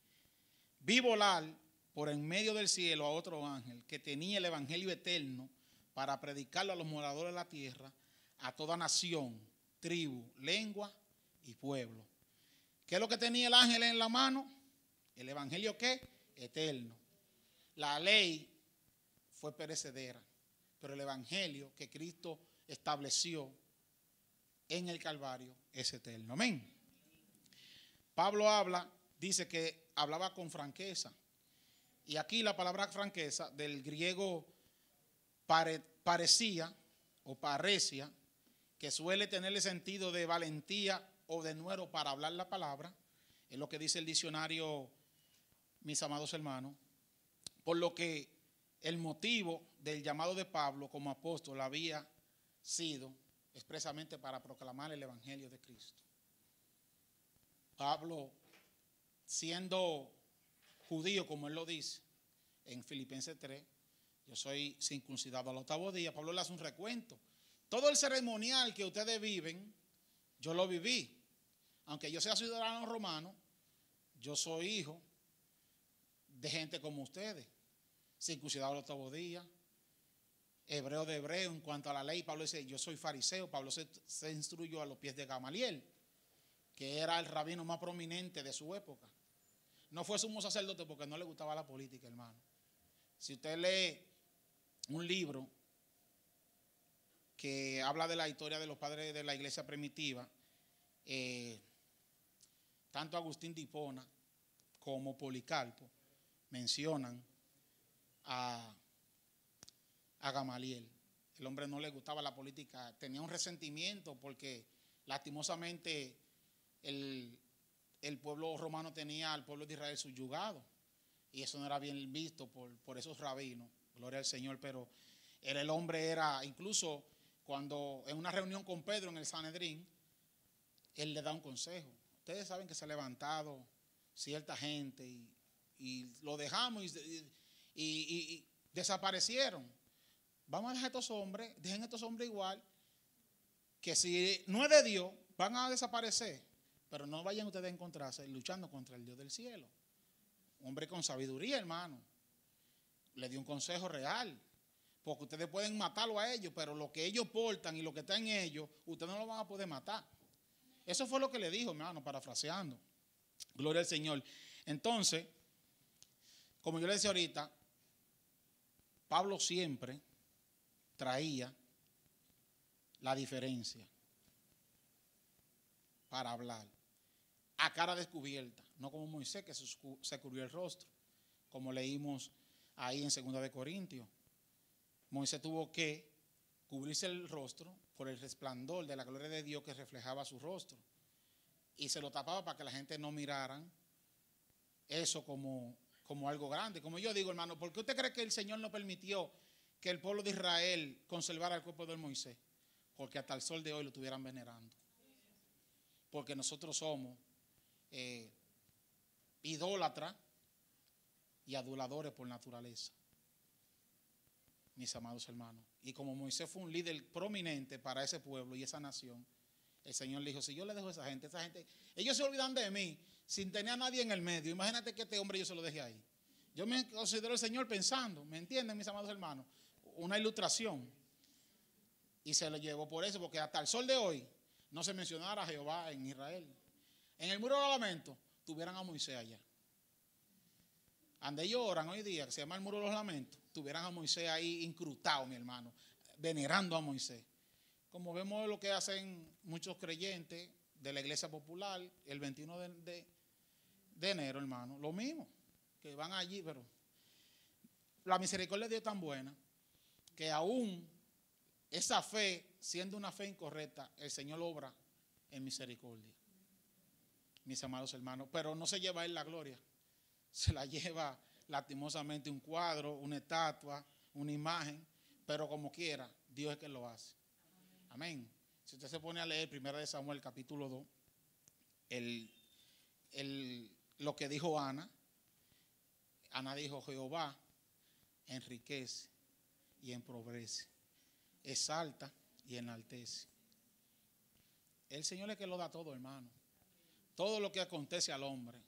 Vi volar por en medio del cielo a otro ángel que tenía el evangelio eterno para predicarlo a los moradores de la tierra, a toda nación, tribu, lengua y pueblo. ¿Qué es lo que tenía el ángel en la mano? El evangelio, ¿qué? Eterno. La ley fue perecedera, pero el evangelio que Cristo estableció en el Calvario es eterno. Amén. Pablo dice que hablaba con franqueza. Y aquí la palabra franqueza, del griego parecía o parecia, que suele tener el sentido de valentía o de nuero para hablar la palabra, es lo que dice el diccionario, mis amados hermanos, por lo que el motivo del llamado de Pablo como apóstol había sido expresamente para proclamar el evangelio de Cristo. Pablo, siendo judío, como él lo dice en Filipenses 3, yo soy circuncidado al 8º día. Pablo le hace un recuento. Todo el ceremonial que ustedes viven, yo lo viví. Aunque yo sea ciudadano romano, yo soy hijo de gente como ustedes. Circuncidado al 8º día, hebreo de hebreo. En cuanto a la ley, Pablo dice, yo soy fariseo. Pablo se instruyó a los pies de Gamaliel, que era el rabino más prominente de su época. No fue sumo sacerdote porque no le gustaba la política, hermano. Si usted lee un libro que habla de la historia de los padres de la iglesia primitiva, tanto Agustín de Hipona como Policarpo mencionan a Gamaliel. El hombre no le gustaba la política, tenía un resentimiento porque lastimosamente el pueblo romano tenía al pueblo de Israel subyugado y eso no era bien visto por esos rabinos, gloria al Señor. Pero el hombre era, incluso cuando en una reunión con Pedro en el Sanedrín, él le da un consejo. Ustedes saben que se ha levantado cierta gente y lo dejamos y desaparecieron. Vamos a dejar a estos hombres, dejen a estos hombres igual, que si no es de Dios, van a desaparecer. Pero no vayan ustedes a encontrarse luchando contra el Dios del cielo. Hombre con sabiduría, hermano. Le dio un consejo real. Porque ustedes pueden matarlo a ellos, pero lo que ellos portan y lo que está en ellos, ustedes no lo van a poder matar. Eso fue lo que le dijo, hermano, parafraseando. Gloria al Señor. Entonces, como yo le decía ahorita, Pablo siempre traía la diferencia para hablar a cara descubierta, no como Moisés que se cubrió el rostro, como leímos ahí en 2 de Corintios. Moisés tuvo que cubrirse el rostro por el resplandor de la gloria de Dios que reflejaba su rostro y se lo tapaba para que la gente no miraran eso como algo grande. Como yo digo, hermano, ¿por qué usted cree que el Señor no permitió que el pueblo de Israel conservara el cuerpo de Moisés? Porque hasta el sol de hoy lo estuvieran venerando. Porque nosotros somos idólatras y aduladores por naturaleza, mis amados hermanos. Y como Moisés fue un líder prominente para ese pueblo y esa nación, el Señor le dijo, si yo le dejo a esa gente, ellos se olvidan de mí sin tener a nadie en el medio. Imagínate que este hombre yo se lo dejé ahí. Yo me considero el Señor pensando, ¿me entienden, mis amados hermanos? Una ilustración. Y se lo llevó por eso, porque hasta el sol de hoy no se mencionara a Jehová en Israel. En el muro de los lamentos tuvieran a Moisés allá. Donde ellos oran hoy día, que se llama el muro de los lamentos, tuvieran a Moisés ahí incrustado, mi hermano, venerando a Moisés. Como vemos lo que hacen muchos creyentes de la iglesia popular el 21 de enero, hermano. Lo mismo, que van allí, pero la misericordia de Dios es tan buena que aún esa fe, siendo una fe incorrecta, el Señor obra en misericordia, mis amados hermanos. Pero no se lleva a Él la gloria, se la lleva lastimosamente un cuadro, una estatua, una imagen, pero como quiera, Dios es que lo hace. Amén. Si usted se pone a leer 1 Samuel capítulo 2, lo que dijo Ana dijo, Jehová enriquece y empobrece, exalta y enaltece. El Señor es que lo da todo, hermano. Todo lo que acontece al hombre,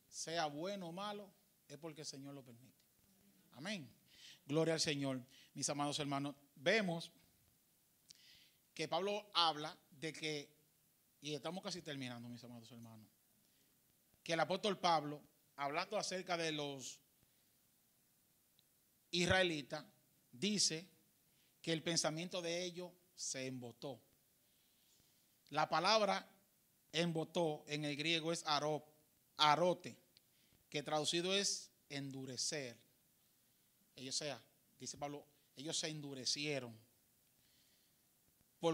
sea bueno o malo, es porque el Señor lo permite. Amén. Gloria al Señor, mis amados hermanos. Vemos que Pablo habla de que, y estamos casi terminando, mis amados hermanos, que el apóstol Pablo, hablando acerca de los israelitas, dice que el pensamiento de ellos se embotó. La palabra embotó en el griego es arote, que traducido es endurecer. Dice Pablo, ellos se endurecieron por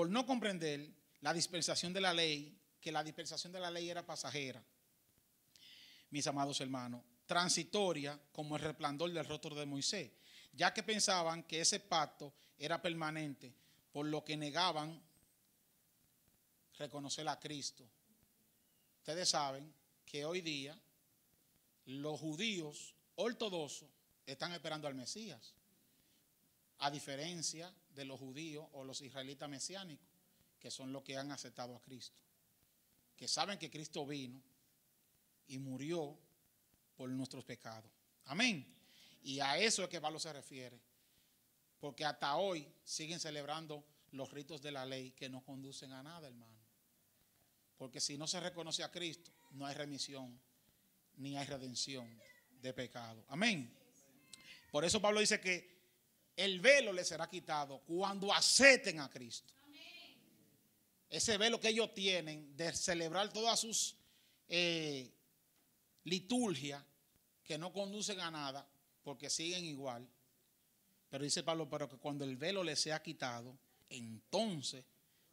no comprender la dispensación de la ley, que la dispensación de la ley era pasajera, mis amados hermanos, transitoria como el resplandor del rostro de Moisés, ya que pensaban que ese pacto era permanente, por lo que negaban reconocer a Cristo. Ustedes saben que hoy día los judíos ortodoxos están esperando al Mesías, a diferencia de los judíos o los israelitas mesiánicos, que son los que han aceptado a Cristo, que saben que Cristo vino y murió por nuestros pecados. Amén. Y a eso es que Pablo se refiere, porque hasta hoy siguen celebrando los ritos de la ley que no conducen a nada, hermano. Porque si no se reconoce a Cristo, no hay remisión ni hay redención de pecado. Amén. Por eso Pablo dice que el velo les será quitado cuando acepten a Cristo. Ese velo que ellos tienen de celebrar todas sus liturgias que no conducen a nada porque siguen igual. Pero dice Pablo, pero que cuando el velo les sea quitado, entonces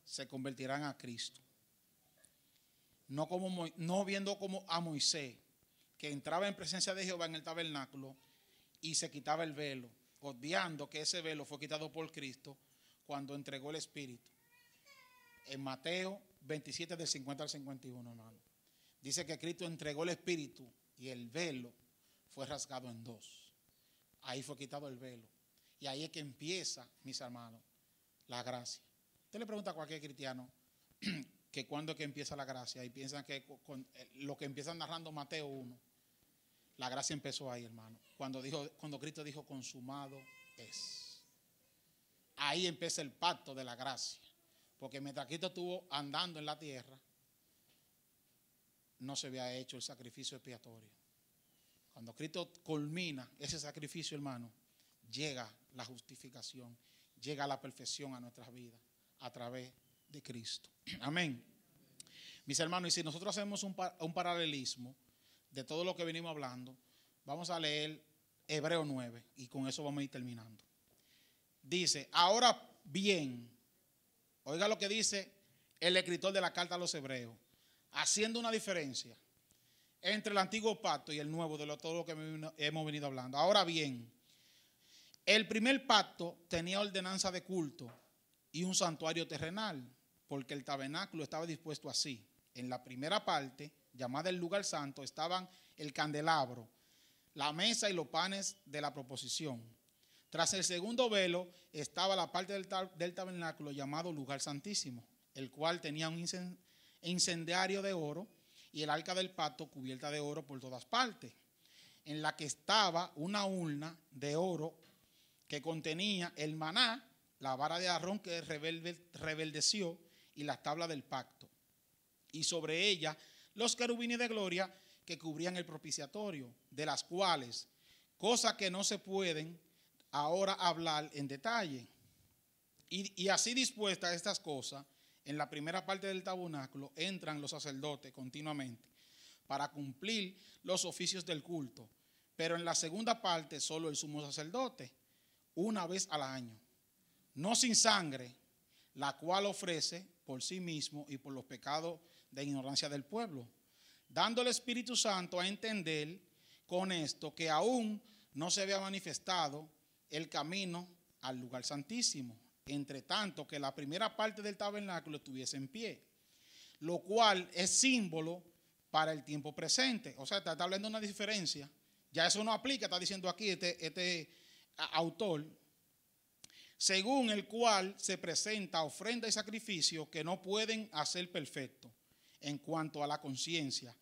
se convertirán a Cristo. No viendo como a Moisés, que entraba en presencia de Jehová en el tabernáculo y se quitaba el velo, obviando que ese velo fue quitado por Cristo cuando entregó el Espíritu. En Mateo 27 del 50 al 51, hermano, dice que Cristo entregó el Espíritu y el velo fue rasgado en dos. Ahí fue quitado el velo. Y ahí es que empieza, mis hermanos, la gracia. Usted le pregunta a cualquier cristiano que cuándo es que empieza la gracia y piensan que con lo que empiezan narrando Mateo 1, la gracia empezó ahí, hermano. Cuando Cristo dijo consumado es. Ahí empieza el pacto de la gracia. Porque mientras Cristo estuvo andando en la tierra, no se había hecho el sacrificio expiatorio. Cuando Cristo culmina ese sacrificio, hermano, llega la justificación, llega la perfección a nuestras vidas a través de Cristo. Amén. Mis hermanos, y si nosotros hacemos un paralelismo de todo lo que venimos hablando, vamos a leer Hebreo 9 y con eso vamos a ir terminando. Dice, ahora bien, oiga lo que dice el escritor de la carta a los hebreos, haciendo una diferencia entre el antiguo pacto y el nuevo, de todo lo que hemos venido hablando. Ahora bien, el primer pacto tenía ordenanza de culto y un santuario terrenal, porque el tabernáculo estaba dispuesto así. En la primera parte, llamada el lugar santo, estaban el candelabro, la mesa y los panes de la proposición. Tras el segundo velo estaba la parte del tabernáculo llamado lugar santísimo, el cual tenía un incendiario de oro y el arca del pacto cubierta de oro por todas partes, en la que estaba una urna de oro que contenía el maná, la vara de Aarón que rebeldeció y las tablas del pacto, y sobre ella los querubines de gloria que cubrían el propiciatorio, de las cuales, cosas que no se pueden ahora hablar en detalle. Y así dispuestas estas cosas, en la primera parte del tabernáculo entran los sacerdotes continuamente para cumplir los oficios del culto, pero en la segunda parte solo el sumo sacerdote, una vez al año, no sin sangre, la cual ofrece por sí mismo y por los pecados de ignorancia del pueblo, dando al Espíritu Santo a entender con esto que aún no se había manifestado el camino al lugar santísimo, entre tanto que la primera parte del tabernáculo estuviese en pie, lo cual es símbolo para el tiempo presente. O sea, está hablando de una diferencia. Ya eso no aplica, está diciendo aquí este autor, según el cual se presenta ofrenda y sacrificio que no pueden hacer perfecto en cuanto a la conciencia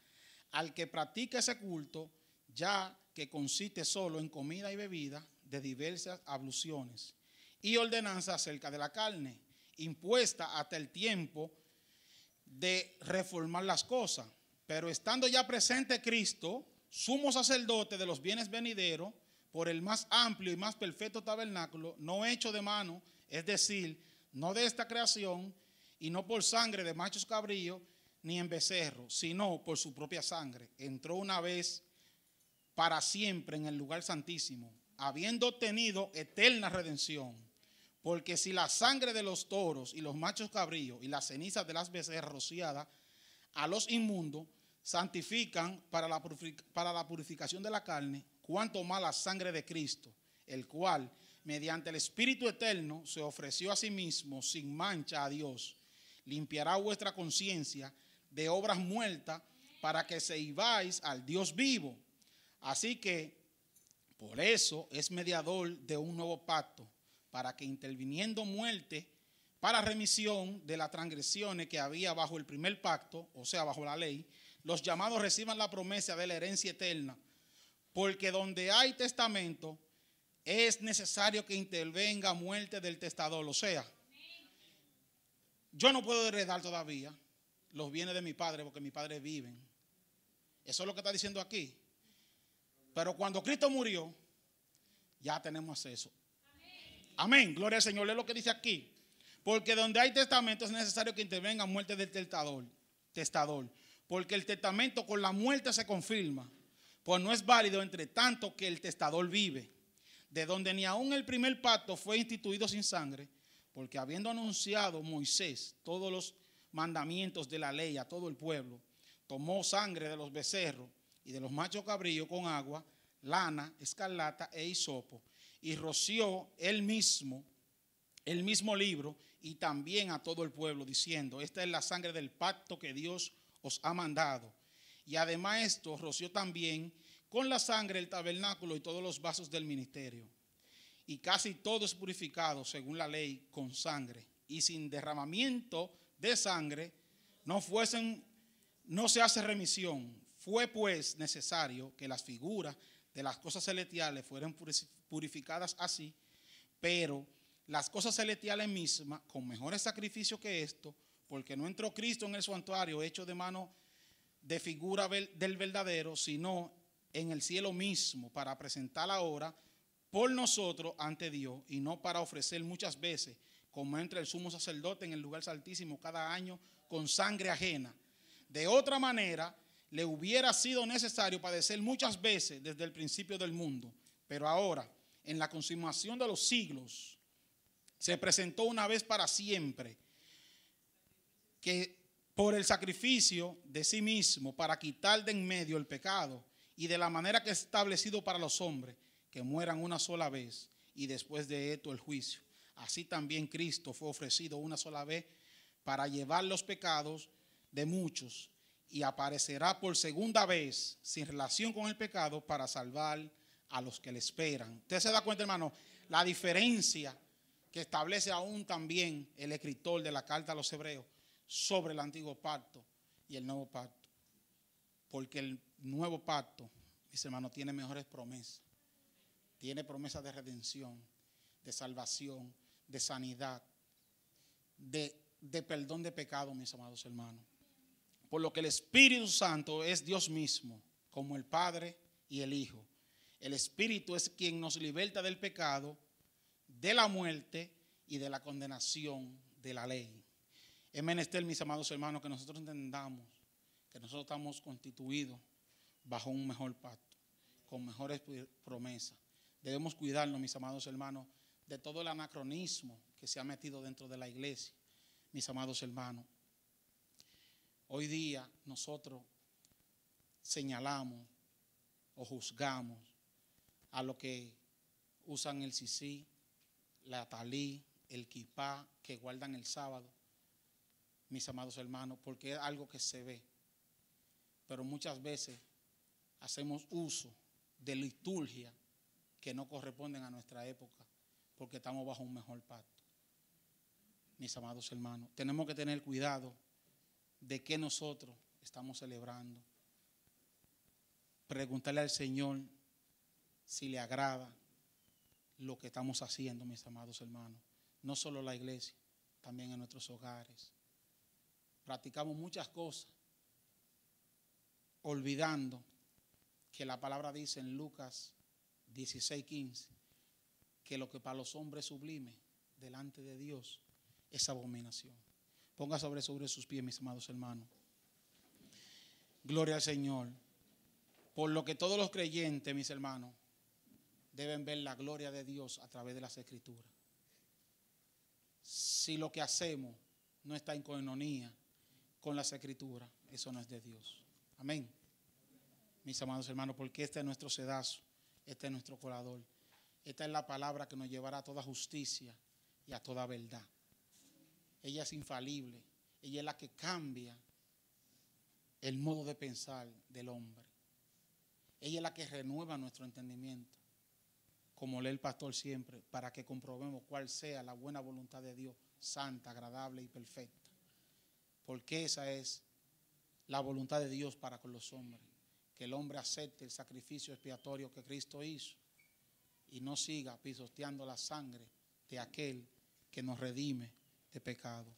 al que practica ese culto, ya que consiste solo en comida y bebida de diversas abluciones y ordenanzas acerca de la carne, impuesta hasta el tiempo de reformar las cosas. Pero estando ya presente Cristo, sumo sacerdote de los bienes venideros, por el más amplio y más perfecto tabernáculo, no hecho de mano, es decir, no de esta creación, y no por sangre de machos cabríos, ni en becerro, sino por su propia sangre, entró una vez para siempre en el lugar santísimo, habiendo obtenido eterna redención. Porque si la sangre de los toros y los machos cabríos y las cenizas de las becerras rociadas a los inmundos santifican para la purificación de la carne, cuanto más la sangre de Cristo, el cual, mediante el Espíritu eterno, se ofreció a sí mismo sin mancha a Dios, limpiará vuestra conciencia de obras muertas para que sirváis al Dios vivo. Así que, por eso es mediador de un nuevo pacto, para que interviniendo muerte para remisión de las transgresiones que había bajo el primer pacto, o sea, bajo la ley, los llamados reciban la promesa de la herencia eterna. Porque donde hay testamento, es necesario que intervenga muerte del testador. O sea, yo no puedo heredar todavía los bienes de mi padre porque mis padres viven. Eso es lo que está diciendo aquí. Pero cuando Cristo murió, ya tenemos acceso. Amén. Gloria al Señor. Lee lo que dice aquí. Porque donde hay testamento es necesario que intervenga muerte del testador. Porque el testamento con la muerte se confirma. Pues no es válido entre tanto que el testador vive. De donde ni aun el primer pacto fue instituido sin sangre. Porque habiendo anunciado Moisés todos los mandamientos de la ley a todo el pueblo, tomó sangre de los becerros y de los machos cabríos con agua, lana, escarlata e hisopo, y roció él mismo libro y también a todo el pueblo, diciendo: esta es la sangre del pacto que Dios os ha mandado. Y además esto roció también con la sangre el tabernáculo y todos los vasos del ministerio. Y casi todo es purificado según la ley con sangre, y sin derramamiento de sangre no se hace remisión. Fue pues necesario que las figuras de las cosas celestiales fueran purificadas así, pero las cosas celestiales mismas con mejores sacrificios que esto, porque no entró Cristo en el santuario hecho de mano de figura del verdadero, sino en el cielo mismo, para presentar ahora por nosotros ante Dios, y no para ofrecer muchas veces, como entra el sumo sacerdote en el lugar santísimo cada año con sangre ajena. De otra manera, le hubiera sido necesario padecer muchas veces desde el principio del mundo, pero ahora, en la consumación de los siglos, se presentó una vez para siempre, que por el sacrificio de sí mismo para quitar de en medio el pecado, y de la manera que es establecido para los hombres, que mueran una sola vez y después de esto el juicio. Así también Cristo fue ofrecido una sola vez para llevar los pecados de muchos, y aparecerá por segunda vez sin relación con el pecado para salvar a los que le esperan. Usted se da cuenta, hermano, la diferencia que establece aún también el escritor de la carta a los hebreos sobre el antiguo pacto y el nuevo pacto. Porque el nuevo pacto, mis hermanos, tiene mejores promesas. Tiene promesas de redención, de salvación, de sanidad, de perdón de pecado, mis amados hermanos. Por lo que el Espíritu Santo es Dios mismo, como el Padre y el Hijo. El Espíritu es quien nos liberta del pecado, de la muerte y de la condenación de la ley. Es menester, mis amados hermanos, que nosotros entendamos que nosotros estamos constituidos bajo un mejor pacto, con mejores promesas. Debemos cuidarnos, mis amados hermanos, de todo el anacronismo que se ha metido dentro de la iglesia, mis amados hermanos. Hoy día nosotros señalamos o juzgamos a los que usan el sisí, la talí, el kipá, que guardan el sábado, mis amados hermanos, porque es algo que se ve. Pero muchas veces hacemos uso de liturgia que no corresponden a nuestra época, porque estamos bajo un mejor pacto. Mis amados hermanos, tenemos que tener cuidado de qué nosotros estamos celebrando. Preguntarle al Señor si le agrada lo que estamos haciendo, mis amados hermanos. No solo la iglesia, también en nuestros hogares. Practicamos muchas cosas, olvidando que la palabra dice en Lucas 16:15, que lo que para los hombres es sublime delante de Dios es abominación. Ponga sobre sus pies, mis amados hermanos. Gloria al Señor. Por lo que todos los creyentes, mis hermanos, deben ver la gloria de Dios a través de las Escrituras. Si lo que hacemos no está en coinonía con las Escrituras, eso no es de Dios. Amén. Mis amados hermanos, porque este es nuestro sedazo, este es nuestro colador. Esta es la palabra que nos llevará a toda justicia y a toda verdad. Ella es infalible. Ella es la que cambia el modo de pensar del hombre. Ella es la que renueva nuestro entendimiento, como lee el pastor siempre, para que comprobemos cuál sea la buena voluntad de Dios, santa, agradable y perfecta. Porque esa es la voluntad de Dios para con los hombres, que el hombre acepte el sacrificio expiatorio que Cristo hizo y no siga pisoteando la sangre de aquel que nos redime de pecado.